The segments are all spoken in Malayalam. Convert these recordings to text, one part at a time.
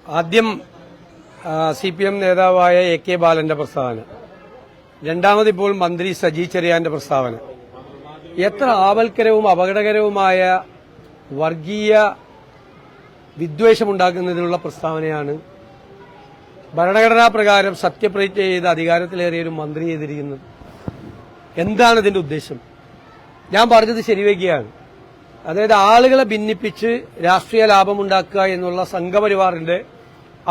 ആദ്യം CPM നേതാവായ AK ബാലന്റെ പ്രസ്താവന, രണ്ടാമതിപ്പോൾ മന്ത്രി സജി ചെറിയാന്റെ പ്രസ്താവന എത്ര ആപൽക്കരവും അപകടകരവുമായ വർഗീയ വിദ്വേഷമുണ്ടാക്കുന്നതിനുള്ള പ്രസ്താവനയാണ്. ഭരണഘടനാ പ്രകാരം സത്യപ്രതിജ്ഞ ചെയ്ത് അധികാരത്തിലേറിയ ഒരു മന്ത്രി ചെയ്തിരിക്കുന്നത്. എന്താണ് ഇതിന്റെ ഉദ്ദേശം? ഞാൻ പറഞ്ഞത് ശരിവയ്ക്കുകയാണ്. അതായത് ആളുകളെ ഭിന്നിപ്പിച്ച് രാഷ്ട്രീയ ലാഭമുണ്ടാക്കുക എന്നുള്ള സംഘപരിവാറിന്റെ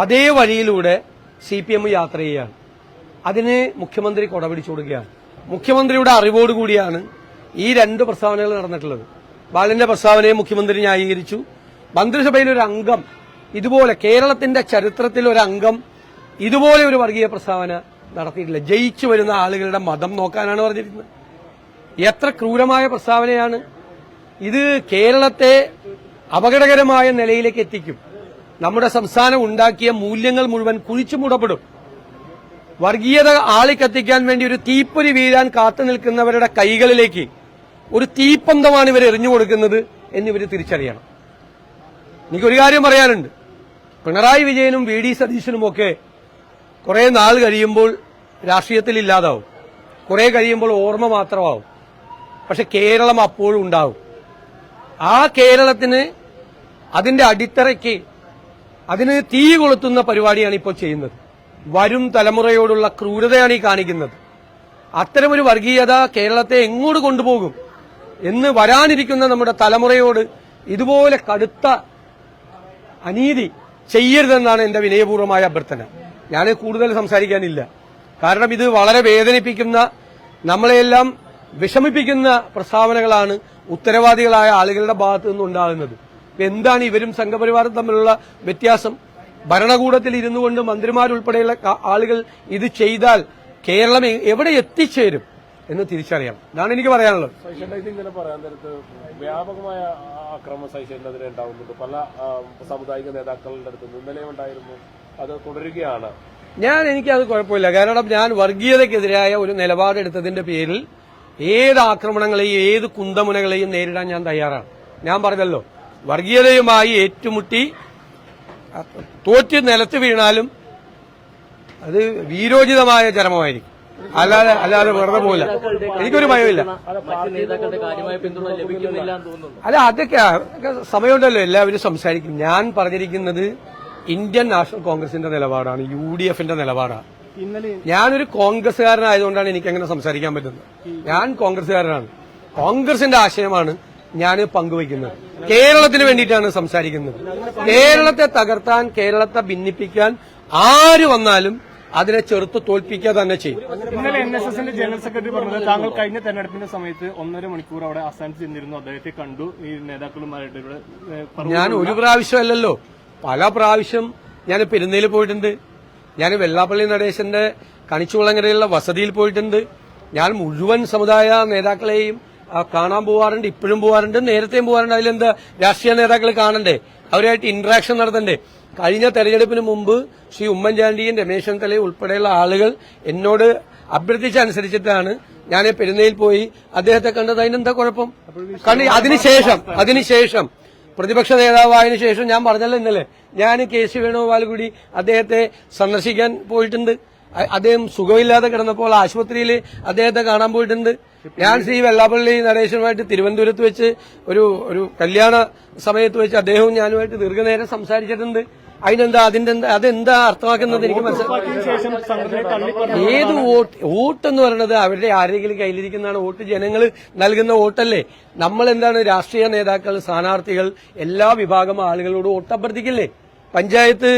അതേ വഴിയിലൂടെ CPM യാത്ര ചെയ്യുകയാണ്. അതിന് മുഖ്യമന്ത്രി കൊടപിടിച്ചു കൊടുക്കുകയാണ്. മുഖ്യമന്ത്രിയുടെ അറിവോടുകൂടിയാണ് ഈ രണ്ട് പ്രസ്താവനകൾ നടന്നിട്ടുള്ളത്. ബാലന്റെ പ്രസ്താവനയെ മുഖ്യമന്ത്രി ന്യായീകരിച്ചു. മന്ത്രിസഭയിൽ ഒരു അംഗം ഇതുപോലെ, കേരളത്തിന്റെ ചരിത്രത്തിൽ ഒരു അംഗം ഇതുപോലെ ഒരു വർഗീയ പ്രസ്താവന നടത്തിയിട്ടില്ല. ജയിച്ചു വരുന്ന ആളുകളുടെ മതം നോക്കാനാണ് പറഞ്ഞിരിക്കുന്നത്. എത്ര ക്രൂരമായ പ്രസ്താവനയാണ് ഇത്! കേരളത്തെ അപകടകരമായ നിലയിലേക്ക് എത്തിക്കും. നമ്മുടെ സംസ്ഥാനം ഉണ്ടാക്കിയ മൂല്യങ്ങൾ മുഴുവൻ കുഴിച്ചു മൂടപ്പെടും. വർഗീയത ആളിക്കത്തിക്കാൻ വേണ്ടി ഒരു തീപ്പൊരി വീഴാൻ കാത്തു നിൽക്കുന്നവരുടെ കൈകളിലേക്ക് ഒരു തീപ്പന്തമാണ് ഇവർ എറിഞ്ഞു കൊടുക്കുന്നത് എന്നിവർ തിരിച്ചറിയണം. എനിക്കൊരു കാര്യം പറയാനുണ്ട്. പിണറായി വിജയനും VD സതീശനുമൊക്കെ കുറെ നാൾ കഴിയുമ്പോൾ രാഷ്ട്രീയത്തിൽ ഇല്ലാതാവും, കുറെ കഴിയുമ്പോൾ ഓർമ്മ മാത്രമാവും. പക്ഷെ കേരളം അപ്പോഴും ഉണ്ടാവും. ആ കേരളത്തിന്, അതിന്റെ അടിത്തറയ്ക്ക്, അതിന് തീ കൊളുത്തുന്ന പരിപാടിയാണ് ഇപ്പോൾ ചെയ്യുന്നത്. വരും തലമുറയോടുള്ള ക്രൂരതയാണ് ഈ കാണിക്കുന്നത്. അത്തരമൊരു വർഗീയത കേരളത്തെ എങ്ങോട്ട് കൊണ്ടുപോകും എന്ന് വരാനിരിക്കുന്ന നമ്മുടെ തലമുറയോട് ഇതുപോലെ കടുത്ത അനീതി ചെയ്യരുതെന്നാണ് എന്റെ വിനയപൂർവ്വമായ അഭ്യർത്ഥന. ഞാൻ കൂടുതൽ സംസാരിക്കാനില്ല. കാരണം ഇത് വളരെ വേദനിപ്പിക്കുന്ന, നമ്മളെയെല്ലാം വിഷമിപ്പിക്കുന്ന പ്രസ്താവനകളാണ് ഉത്തരവാദികളായ ആളുകളുടെ ഭാഗത്തു നിന്നുണ്ടാകുന്നത്. എന്താണ് ഇവരും സംഘപരിവാറും തമ്മിലുള്ള വ്യത്യാസം? ഭരണകൂടത്തിൽ ഇരുന്നു കൊണ്ട് മന്ത്രിമാരുൾപ്പെടെയുള്ള ആളുകൾ ഇത് ചെയ്താൽ കേരളം എവിടെ എത്തിച്ചേരും എന്ന് തിരിച്ചറിയാം. ഇതാണ് എനിക്ക് പറയാനുള്ളത്. ഇതിങ്ങനെ പറയാൻ നേരത്ത് വ്യാപകമായ അക്രമ സഹിഷ്ണുതരെ ഉണ്ടാവുന്നുണ്ട്. പല സാമുദായിക നേതാക്കളുടെ അടുത്ത് ഇന്നലെയും ഉണ്ടായിരുന്നു. അത് തുടരുകയാണ്. എനിക്കത് കുഴപ്പമില്ല. കാരണം ഞാൻ വർഗീയതയ്ക്കെതിരായ ഒരു നിലപാടെടുത്തതിന്റെ പേരിൽ ഏത് ആക്രമണങ്ങളെയും ഏത് കുന്തമുനകളെയും നേരിടാൻ ഞാൻ തയ്യാറാണ്. ഞാൻ പറഞ്ഞല്ലോ, വർഗീയതയുമായി ഏറ്റുമുട്ടി തോറ്റ് നിലത്ത് വീണാലും അത് വീരോചിതമായ ചരമമായിരിക്കും. അല്ലാതെ വെറുതെ പോകില്ല. എനിക്കൊരു ഭയമില്ല. അല്ല, അതൊക്കെ സമയമുണ്ടല്ലോ, എല്ലാവരും സംസാരിക്കും. ഞാൻ പറഞ്ഞിരിക്കുന്നത് ഇന്ത്യൻ നാഷണൽ കോൺഗ്രസിന്റെ നിലപാടാണ്, UDFന്റെ നിലപാടാണ്. ഞാനൊരു കോൺഗ്രസുകാരനായതുകൊണ്ടാണ് എനിക്കങ്ങനെ സംസാരിക്കാൻ പറ്റുന്നത്. ഞാൻ കോൺഗ്രസുകാരനാണ്. കോൺഗ്രസിന്റെ ആശയമാണ് ഞാൻ പങ്കുവയ്ക്കുന്നത്. കേരളത്തിന് വേണ്ടിയിട്ടാണ് സംസാരിക്കുന്നത്. കേരളത്തെ തകർത്താൻ, കേരളത്തെ ഭിന്നിപ്പിക്കാൻ ആര് വന്നാലും അതിനെ ചെറുത്ത് തോൽപ്പിക്കുക തന്നെ ചെയ്യും. ഇന്നലെ NSSന്റെ ജനറൽ സെക്രട്ടറി പറഞ്ഞത് താങ്കൾ കഴിഞ്ഞ തെരഞ്ഞെടുപ്പിന്റെ സമയത്ത് 1.5 മണിക്കൂർ അവിടെ ആസ്ഥാനത്ത് ചെന്നിരുന്നു, അദ്ദേഹത്തെ കണ്ടു, ഈ നേതാക്കളുമായിട്ട് ഇവിടെ. ഞാൻ ഒരു പ്രാവശ്യമല്ലല്ലോ, പല പ്രാവശ്യം ഞാൻ പെരുന്നയിൽ പോയിട്ടുണ്ട്. ഞാൻ വെള്ളാപ്പള്ളി നടേശന്റെ കണിച്ചുകുളങ്ങരയിലുള്ള വസതിയിൽ പോയിട്ടുണ്ട്. ഞാൻ മുഴുവൻ സമുദായ നേതാക്കളെയും കാണാൻ പോവാറുണ്ട്, ഇപ്പോഴും പോവാറുണ്ട്, നേരത്തെയും പോവാറുണ്ട്. അതിലെന്താ, രാഷ്ട്രീയ നേതാക്കൾ കാണണ്ടേ, അവരുമായിട്ട് ഇന്ററാക്ഷൻ നടത്തണ്ടേ? കഴിഞ്ഞ തെരഞ്ഞെടുപ്പിന് മുമ്പ് ശ്രീ ഉമ്മൻചാണ്ടിയും രമേശ് ചെന്നിത്തലയും ഉൾപ്പെടെയുള്ള ആളുകൾ എന്നോട് അഭ്യർത്ഥിച്ചനുസരിച്ചിട്ടാണ് ഞാൻ പെരുന്നയിൽ പോയി അദ്ദേഹത്തെ കണ്ടത്. അതിനെന്താ കുഴപ്പം? അതിനുശേഷം പ്രതിപക്ഷ നേതാവായതിനു ശേഷം ഞാൻ പറഞ്ഞല്ലോ ഇന്നലെ, ഞാൻ KC വേണുഗോപാൽ കൂടി അദ്ദേഹത്തെ സന്ദർശിക്കാൻ പോയിട്ടുണ്ട്. അദ്ദേഹം സുഖമില്ലാതെ കിടന്നപ്പോൾ ആശുപത്രിയിൽ അദ്ദേഹത്തെ കാണാൻ പോയിട്ടുണ്ട്. ഞാൻ ശ്രീ വെള്ളാപ്പള്ളി നടേശനുമായിട്ട് തിരുവനന്തപുരത്ത് വെച്ച് ഒരു കല്യാണ സമയത്ത് വെച്ച് അദ്ദേഹവും ഞാനുമായിട്ട് ദീർഘനേരം സംസാരിച്ചിട്ടുണ്ട്. അതെന്താ അർത്ഥമാക്കുന്നത് എനിക്ക് മനസ്സിലായി. ഏത് വോട്ട് എന്ന് പറയുന്നത് അവരുടെ ആരെങ്കിലും കയ്യിലിരിക്കുന്നതാണ്. വോട്ട് ജനങ്ങൾ നൽകുന്ന വോട്ടല്ലേ. നമ്മൾ എന്താണ്, രാഷ്ട്രീയ നേതാക്കൾ, സ്ഥാനാർത്ഥികൾ, എല്ലാ വിഭാഗം ആളുകളോട് വോട്ട് അഭ്യർത്ഥിക്കില്ലേ? പഞ്ചായത്ത്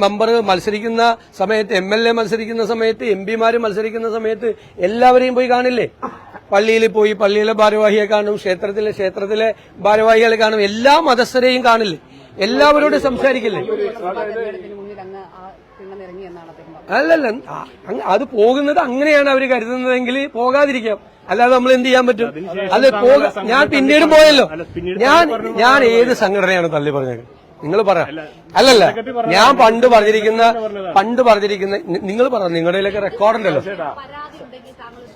മെമ്പർ മത്സരിക്കുന്ന സമയത്ത്, MLA മത്സരിക്കുന്ന സമയത്ത്, MP മാര് മത്സരിക്കുന്ന സമയത്ത് എല്ലാവരെയും പോയി കാണില്ലേ? പള്ളിയിൽ പോയി പള്ളിയിലെ ഭാരവാഹിയെ കാണും, ക്ഷേത്രത്തിലെ ഭാരവാഹികളെ കാണും, എല്ലാ മതസ്ഥരെയും കാണില്ലേ? എല്ലാവരോടും സംസാരിക്കില്ലേ? അല്ലല്ല, അത് പോകുന്നത് അങ്ങനെയാണ് അവർ കരുതുന്നതെങ്കിൽ പോകാതിരിക്കാം. അല്ലാതെ നമ്മൾ എന്ത് ചെയ്യാൻ പറ്റും? ഞാൻ പിന്നീട് പോയല്ലോ. ഞാൻ ഏത് സംഘടനയാണ് തള്ളി പറഞ്ഞത്? നിങ്ങൾ പറ. അല്ലല്ല, ഞാൻ പണ്ട് പറഞ്ഞിരിക്കുന്ന നിങ്ങൾ പറ. നിങ്ങളുടെ കയ്യിലൊക്കെ റെക്കോർഡുണ്ടല്ലോ.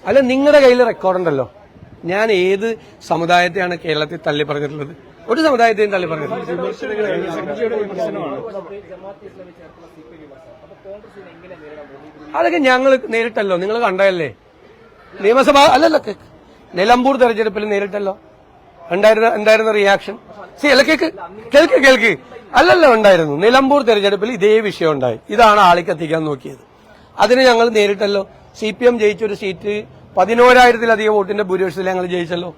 അല്ല, നിങ്ങളുടെ കയ്യിൽ റെക്കോർഡുണ്ടല്ലോ. ഞാൻ ഏത് സമുദായത്തെയാണ് കേരളത്തിൽ തള്ളി പറഞ്ഞിട്ടുള്ളത്? ഒരു സമുദായത്തെയും തള്ളി പറഞ്ഞു. അതൊക്കെ ഞങ്ങൾ നേരിട്ടല്ലോ, നിങ്ങൾ കണ്ടതല്ലേ. നിയമസഭ അല്ലല്ലോ, നിലമ്പൂർ തെരഞ്ഞെടുപ്പിൽ നേരിട്ടല്ലോ. എന്തായിരുന്നു റിയാക്ഷൻ? കേൾക്ക് അല്ലല്ലോ ഉണ്ടായിരുന്നു. നിലമ്പൂർ തെരഞ്ഞെടുപ്പിൽ ഇതേ വിഷയം ഉണ്ടായി. ഇതാണ് ആളിക്കത്തിക്കാൻ നോക്കിയത്. അതിന് ഞങ്ങൾ നേരിട്ടല്ലോ. CPM ജയിച്ചൊരു സീറ്റ് 11,000-ലധികം വോട്ടിന്റെ ഭൂരിപക്ഷത്തിൽ ഞങ്ങൾ ജയിച്ചല്ലോ.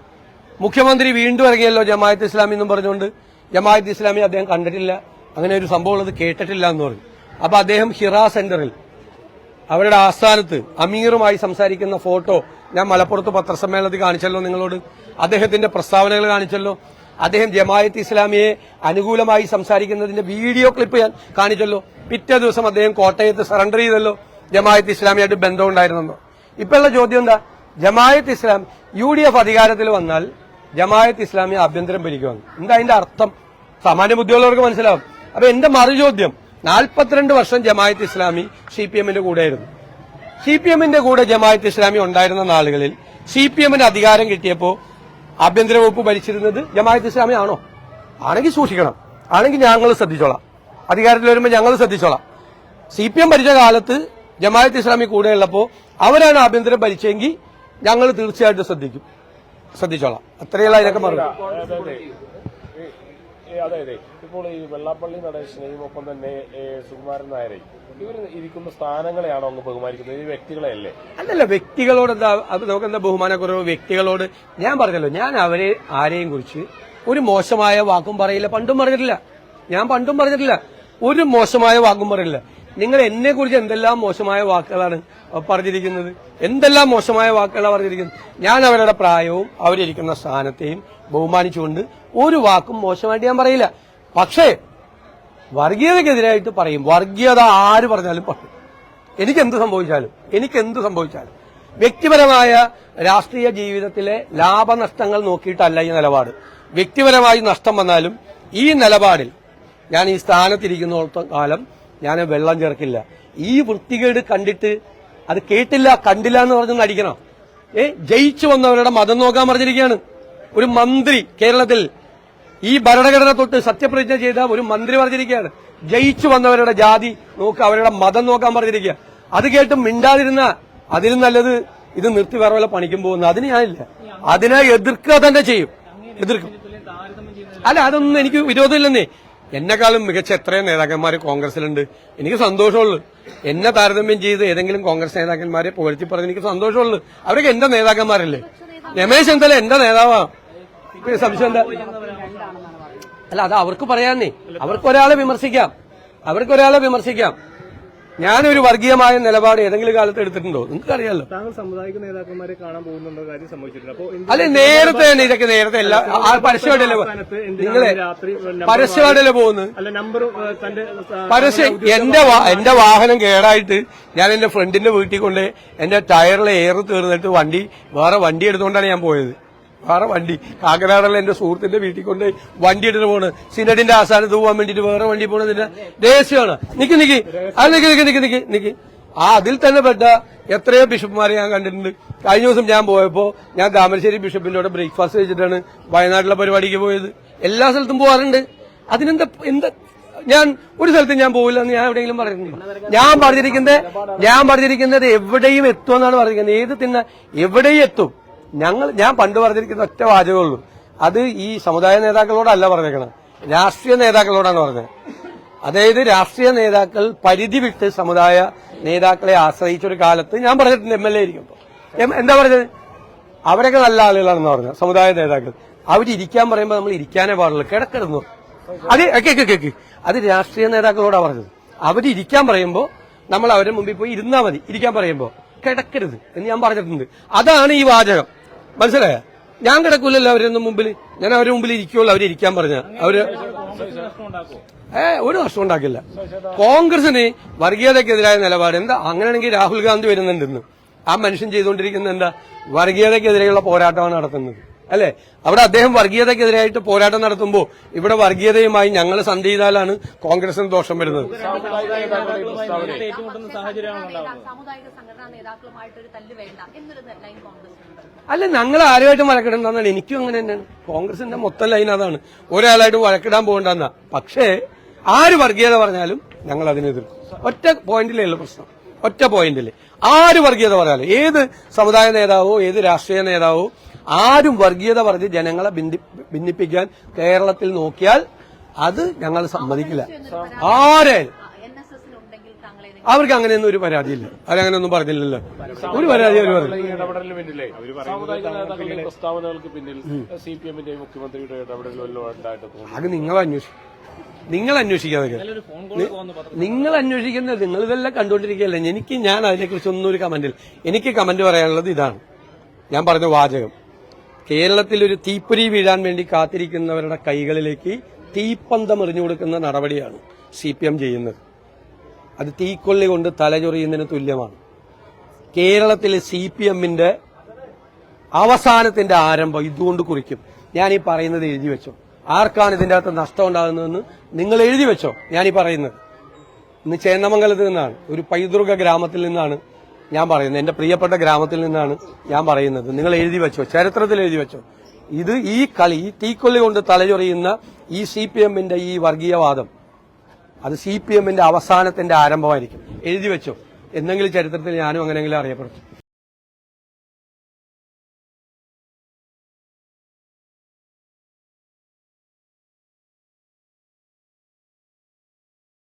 മുഖ്യമന്ത്രി വീണ്ടും ഇറങ്ങിയല്ലോ ജമാഅത്ത് ഇസ്ലാമി എന്നും പറഞ്ഞുകൊണ്ട്. ജമാഅത്ത് ഇസ്ലാമി അദ്ദേഹം കണ്ടിട്ടില്ല, അങ്ങനെ ഒരു സംഭവം ഉള്ളത് കേട്ടിട്ടില്ല എന്ന് പറഞ്ഞു. അപ്പൊ അദ്ദേഹം ഹിറ സെന്ററിൽ അവരുടെ ആസ്ഥാനത്ത് അമീറുമായി സംസാരിക്കുന്ന ഫോട്ടോ ഞാൻ മലപ്പുറത്ത് പത്രസമ്മേളനത്തിൽ കാണിച്ചല്ലോ നിങ്ങളോട്. അദ്ദേഹത്തിന്റെ പ്രസ്താവനകൾ കാണിച്ചല്ലോ. അദ്ദേഹം ജമാഅത്ത് ഇസ്ലാമിയെ അനുകൂലമായി സംസാരിക്കുന്നതിന്റെ വീഡിയോ ക്ലിപ്പ് ഞാൻ കാണിച്ചല്ലോ. പിറ്റേ ദിവസം അദ്ദേഹം കോട്ടയത്ത് സറണ്ടർ ചെയ്തല്ലോ, ജമാഅത്ത് ഇസ്ലാമിയായിട്ട് ബന്ധമുണ്ടായിരുന്നോ. ഇപ്പോഴുള്ള ചോദ്യം എന്താ? ജമാഅത്ത് ഇസ്ലാം UDF അധികാരത്തിൽ വന്നാൽ ജമാഅത്ത് ഇസ്ലാമി ആഭ്യന്തരം ഭരിക്കുവാണ്. എന്താ അതിന്റെ അർത്ഥം? സാമാന്യ ബുദ്ധിയുള്ളവർക്ക് മനസ്സിലാവും. അപ്പൊ എന്റെ മറുചോദ്യം, 42 വർഷം ജമാഅത്ത് ഇസ്ലാമി CPMന്റെ കൂടെയായിരുന്നു. CPMന്റെ കൂടെ ജമാഅത്ത് ഇസ്ലാമി ഉണ്ടായിരുന്ന നാളുകളിൽ CPMന് അധികാരം കിട്ടിയപ്പോ ആഭ്യന്തര വകുപ്പ് ഭരിച്ചിരുന്നത് ജമാഅത്ത് ഇസ്ലാമി ആണോ? ആണെങ്കിൽ സൂക്ഷിക്കണം, ആണെങ്കിൽ ഞങ്ങൾ ശ്രദ്ധിച്ചോളാം. അധികാരത്തിൽ വരുമ്പോൾ ഞങ്ങൾ ശ്രദ്ധിച്ചോളാം. CPM ഭരിച്ച കാലത്ത് ജമാഅത്ത് ഇസ്ലാമി കൂടെയുള്ളപ്പോ അവരാണ് ആഭ്യന്തരം ഭരിച്ചെങ്കിൽ ഞങ്ങൾ തീർച്ചയായിട്ടും ശ്രദ്ധിച്ചോളാം. അത്രയുള്ള അതിനൊക്കെ മറുപടി. അതായത് ഇപ്പോൾ ഈ വെള്ളാപ്പള്ളി നടേശനെയും ഒപ്പം തന്നെ സുകുമാരൻ നായരെയും ഇവർ ഇരിക്കുന്ന സ്ഥാനങ്ങളെയാണോ അങ്ങ് ബഹുമാനിക്കുന്നത്, ഈ വ്യക്തികളെ അല്ലേ? അല്ലല്ല, വ്യക്തികളോട് എന്താ നമുക്കെന്താ ബഹുമാനക്കുറവ്? വ്യക്തികളോട് ഞാൻ പറഞ്ഞല്ലോ, ഞാൻ അവരെ ആരെയും കുറിച്ച് ഒരു മോശമായ വാക്കും പറയില്ല. പണ്ടും പറഞ്ഞിട്ടില്ല, ഞാൻ പണ്ടും പറഞ്ഞിട്ടില്ല, ഒരു മോശമായ വാക്കും പറയില്ല. നിങ്ങൾ എന്നെ കുറിച്ച് എന്തെല്ലാം മോശമായ വാക്കുകളാണ് പറഞ്ഞിരിക്കുന്നത്, എന്തെല്ലാം മോശമായ വാക്കുകളാണ് പറഞ്ഞിരിക്കുന്നത്. ഞാൻ അവരുടെ പ്രായവും അവരിയ്ക്കുന്ന സ്ഥാനത്തെയും ബഹുമാനിച്ചുകൊണ്ട് ഒരു വാക്കും മോശമായിട്ട് ഞാൻ പറയില്ല. പക്ഷേ വർഗീയതയ്ക്കെതിരായിട്ട് പറയും. വർഗീയത ആര് പറഞ്ഞാലും പറയും. എനിക്കെന്ത് സംഭവിച്ചാലും വ്യക്തിപരമായ രാഷ്ട്രീയ ജീവിതത്തിലെ ലാഭനഷ്ടങ്ങൾ നോക്കിയിട്ടല്ല ഈ നിലപാട്. വ്യക്തിപരമായി നഷ്ടം വന്നാലും ഈ നിലപാടിൽ ഞാൻ ഈ സ്ഥാനത്തിരിക്കുന്നിടത്തോളം കാലം ഞാൻ വെള്ളം ചേർക്കില്ല. ഈ വൃത്തികേട് കണ്ടിട്ട് അത് കേട്ടില്ല കണ്ടില്ല എന്ന് പറഞ്ഞ് നടിക്കണം. ജയിച്ചു വന്നവരുടെ മതം നോക്കാൻ പറഞ്ഞിരിക്കുകയാണ് ഒരു മന്ത്രി. കേരളത്തിൽ ഈ ഭരണഘടന തൊട്ട് സത്യപ്രതിജ്ഞ ചെയ്ത ഒരു മന്ത്രി പറഞ്ഞിരിക്കുകയാണ് ജയിച്ചു വന്നവരുടെ ജാതി നോക്കുക, അവരുടെ മതം നോക്കാൻ പറഞ്ഞിരിക്കുക. അത് കേട്ട് മിണ്ടാതിരുന്ന അതിലും നല്ലത് ഇത് നിർത്തി വേറെ വല്ല പണിക്കും പോകുന്നത്. അതിന് ഞാനില്ല, അതിനെ എതിർക്കുക തന്നെ ചെയ്യും. എതിർക്കും. അല്ല, അതൊന്നും എനിക്ക് വിരോധമില്ലെന്നേ. എന്നെക്കാളും മികച്ച എത്രയോ നേതാക്കന്മാർ കോൺഗ്രസിലുണ്ട്. എനിക്ക് സന്തോഷമുള്ളൂ. എന്നെ താരതമ്യം ചെയ്ത് ഏതെങ്കിലും കോൺഗ്രസ് നേതാക്കന്മാരെ പുകഴ്ത്തി പറഞ്ഞ് എനിക്ക് സന്തോഷമുള്ളൂ. അവരൊക്കെ എന്റെ നേതാക്കന്മാരല്ലേ. രമേശ് ചെന്നിത്തല എന്റെ നേതാവാണ്. സംശയം എന്താ? അല്ല, അത് അവർക്ക് പറയാന്നേ. അവർക്കൊരാളെ വിമർശിക്കാം. ഞാനൊരു വർഗീയമായ നിലപാട് ഏതെങ്കിലും കാലത്ത് എടുത്തിട്ടുണ്ടോ? നിങ്ങൾക്ക് അറിയാലോ. താങ്കൾ സാമുദായിക നേതാക്കന്മാരെ കാണാൻ പോകുന്നുണ്ടോ കാര്യം സംഭവിച്ചിട്ടുണ്ട്? അല്ലെ, നേരത്തെ തന്നെ ഇതൊക്കെ നേരത്തെ എല്ലാ പരസ്യമായിട്ടല്ലേ നിങ്ങളെ പരസ്യമായിട്ടല്ലേ പോകുന്നത്? പരസ്യം. എന്റെ വാഹനം കേടായിട്ട് ഞാൻ എന്റെ ഫ്രണ്ടിന്റെ വീട്ടിൽ കൊണ്ട് എന്റെ ടയറിലെ എയർ തീർന്നിട്ട് വേറെ വണ്ടി എടുത്തുകൊണ്ടാണ് ഞാൻ പോയത്. വേറെ വണ്ടി കാക്കനാടുള്ള എന്റെ സുഹൃത്തിന്റെ വീട്ടിൽ കൊണ്ട് വണ്ടി എടുത്ത് പോണ്. സിനഡിന്റെ ആസ്ഥാനത്ത് പോകാൻ വേണ്ടിട്ട് വേറെ വണ്ടി പോണതിന്റെ രഹസ്യമാണ്. നിക്ക്. അതിൽ തന്നെ പെട്ട എത്രയോ ബിഷപ്പുമാരെ ഞാൻ കണ്ടിട്ടുണ്ട്. കഴിഞ്ഞ ദിവസം ഞാൻ പോയപ്പോ ഞാൻ താമരശ്ശേരി ബിഷപ്പിന്റെ കൂടെ ബ്രേക്ക്ഫാസ്റ്റ് കഴിച്ചിട്ടാണ് വയനാട്ടിലെ പരിപാടിക്ക് പോയത്. എല്ലാ സ്ഥലത്തും പോകാറുണ്ട്. അതിനെന്താ ഞാൻ ഒരു സ്ഥലത്തും ഞാൻ പോകില്ല എന്ന് ഞാൻ എവിടെയെങ്കിലും പറയുന്നുണ്ടോ? ഞാൻ പറഞ്ഞിരിക്കുന്നത് എവിടെയും എത്തുമെന്നാണ് പറഞ്ഞിരിക്കുന്നത്. എവിടെയും എത്തും. ഞാൻ പണ്ട് പറഞ്ഞിരിക്കുന്ന ഒറ്റ വാചകമുള്ളൂ. അത് ഈ സമുദായ നേതാക്കളോടല്ല പറഞ്ഞേക്കണം, രാഷ്ട്രീയ നേതാക്കളോടാണ് പറഞ്ഞത്. അതായത് രാഷ്ട്രീയ നേതാക്കൾ പരിധി വിട്ട് സമുദായ നേതാക്കളെ ആശ്രയിച്ചൊരു കാലത്ത് ഞാൻ പറഞ്ഞിട്ടുണ്ട്. MLA ഇരിക്കുമ്പോ എന്താ പറഞ്ഞത്? അവരൊക്കെ നല്ല ആളുകളാണെന്ന് പറഞ്ഞു സമുദായ നേതാക്കൾ. അവരിയ്ക്കാൻ പറയുമ്പോൾ നമ്മൾ ഇരിക്കാനേ പാടുള്ളൂ, കിടക്കിടുന്നു. അത് രാഷ്ട്രീയ നേതാക്കളോടാണ് പറഞ്ഞത്. അവരിയ്ക്കാൻ പറയുമ്പോ നമ്മൾ അവരുടെ മുമ്പിൽ പോയി ഇരുന്നാ മതി. ഇരിക്കാൻ പറയുമ്പോ കിടക്കരുത് എന്ന് ഞാൻ പറഞ്ഞിട്ടുണ്ട്. അതാണ് ഈ വാചകം. മനസ്സിലായ? ഞാൻ കിടക്കൂലല്ലോ അവരൊന്നും മുമ്പിൽ. ഞാൻ അവരുടെ മുമ്പിൽ ഇരിക്കുള്ളൂ. അവരിയ്ക്കാൻ പറഞ്ഞ ഒരു നഷ്ടം ഉണ്ടാക്കില്ല. കോൺഗ്രസിന് വർഗീയതയ്ക്കെതിരായ നിലപാട് എന്താ? അങ്ങനെയാണെങ്കിൽ രാഹുൽ ഗാന്ധി വരുന്നുണ്ടെന്ന്. ആ മനുഷ്യൻ ചെയ്തുകൊണ്ടിരിക്കുന്നത് എന്താ? വർഗീയതയ്ക്കെതിരെയുള്ള പോരാട്ടമാണ് നടത്തുന്നത്. അല്ലെ? അവിടെ അദ്ദേഹം വർഗീയതയ്ക്കെതിരായിട്ട് പോരാട്ടം നടത്തുമ്പോൾ ഇവിടെ വർഗീയതയുമായി ഞങ്ങൾ സന്ധി ചെയ്താലാണ് കോൺഗ്രസിന് ദോഷം വരുന്നത്. സാമുദായിക സംഘടനാ നേതാക്കളുമായിട്ടൊരു തല്ല് വേണ്ട എന്നൊരു ലൈൻ കോൺഗ്രസിനുണ്ട്. അല്ല, ഞങ്ങൾ ആരുമായിട്ടും വഴക്കിടണ്ടെന്നാണ് എനിക്കും അങ്ങനെ തന്നെയാണ്. കോൺഗ്രസിന്റെ മൊത്തം ലൈൻ അതാണ്, ഒരാളായിട്ട് വഴക്കിടാൻ പോകണ്ടെന്നാ. പക്ഷേ ആര് വർഗീയത പറഞ്ഞാലും ഞങ്ങൾ അതിനെ എതിർക്കും. ഒറ്റ പോയിന്റിലേ ഉള്ള പ്രശ്നം, ഒറ്റ പോയിന്റില് ആര് വർഗീയത പറഞ്ഞാലും, ഏത് സമുദായ നേതാവോ ഏത് രാഷ്ട്രീയ നേതാവോ ആരും വർഗീയത പറഞ്ഞ് ജനങ്ങളെ ഭിന്നിപ്പിക്കാൻ കേരളത്തിൽ നോക്കിയാൽ അത് ഞങ്ങൾ സമ്മതിക്കില്ല. ആരായാലും അവർക്ക് അങ്ങനെയൊന്നും ഒരു പരാതിയില്ല, അവരങ്ങനെയൊന്നും പറഞ്ഞില്ലല്ലോ, ഒരു പരാതി അവർ പറഞ്ഞു. ഇടപെടലിന് പിന്നിലെ സാമുദായിക നേതാക്കളുടെ പ്രസ്താവനകൾക്ക് പിന്നിൽ CPM-ന്റെയും മുഖ്യമന്ത്രിയുടെ ഇടപെടൽ വല്ലതും ഉണ്ടായിട്ട് തോന്നുന്നു? അത് നിങ്ങൾ അന്വേഷിക്കാതെ നിങ്ങൾ അന്വേഷിക്കുന്നത്, നിങ്ങൾ ഇതെല്ലാം കണ്ടുകൊണ്ടിരിക്കുകയല്ലേ. ഞാൻ അതിനെക്കുറിച്ച് ഒന്നും ഒരു കമന്റില്ല. എനിക്ക് കമന്റ് പറയാനുള്ളത് ഇതാണ്, ഞാൻ പറഞ്ഞ വാചകം: കേരളത്തിൽ ഒരു തീപ്പൊരി വീഴാൻ വേണ്ടി കാത്തിരിക്കുന്നവരുടെ കൈകളിലേക്ക് തീപ്പന്തം എറിഞ്ഞു കൊടുക്കുന്ന നടപടിയാണ് CPM ചെയ്യുന്നത്. അത് തീക്കൊള്ളി കൊണ്ട് തലചൊറിയുന്നതിന് തുല്യമാണ്. കേരളത്തിലെ CPM-ന്റെ അവസാനത്തിന്റെ ആരംഭം ഇതുകൊണ്ട് കുറിക്കും. ഞാൻ ഈ പറയുന്നത് എഴുതി വെച്ചോ. ആർക്കാണ് ഇതിന്റെ അകത്ത് നഷ്ടം ഉണ്ടാകുന്നതെന്ന് നിങ്ങൾ എഴുതി വെച്ചോ. ഞാനീ പറയുന്നത് ഇന്ന് ചേന്നമംഗലത്ത് നിന്നാണ്, ഒരു പൈതൃക ഗ്രാമത്തിൽ നിന്നാണ് ഞാൻ പറയുന്നത്, എന്റെ പ്രിയപ്പെട്ട ഗ്രാമത്തിൽ നിന്നാണ് ഞാൻ പറയുന്നത്. നിങ്ങൾ എഴുതി വെച്ചോ, ചരിത്രത്തിൽ എഴുതി വെച്ചോ. ഇത് ഈ കളി, ഈ തീക്കൊള്ളി കൊണ്ട് തലചൊറിയുന്ന ഈ CPM-ന്റെ ഈ വർഗീയവാദം, അത് CPM-ന്റെ അവസാനത്തിന്റെ ആരംഭമായിരിക്കും. എഴുതി വെച്ചോ. എന്തെങ്കിലും ചരിത്രത്തിൽ ഞാനും അങ്ങനെയെങ്കിലും അറിയപ്പെടും.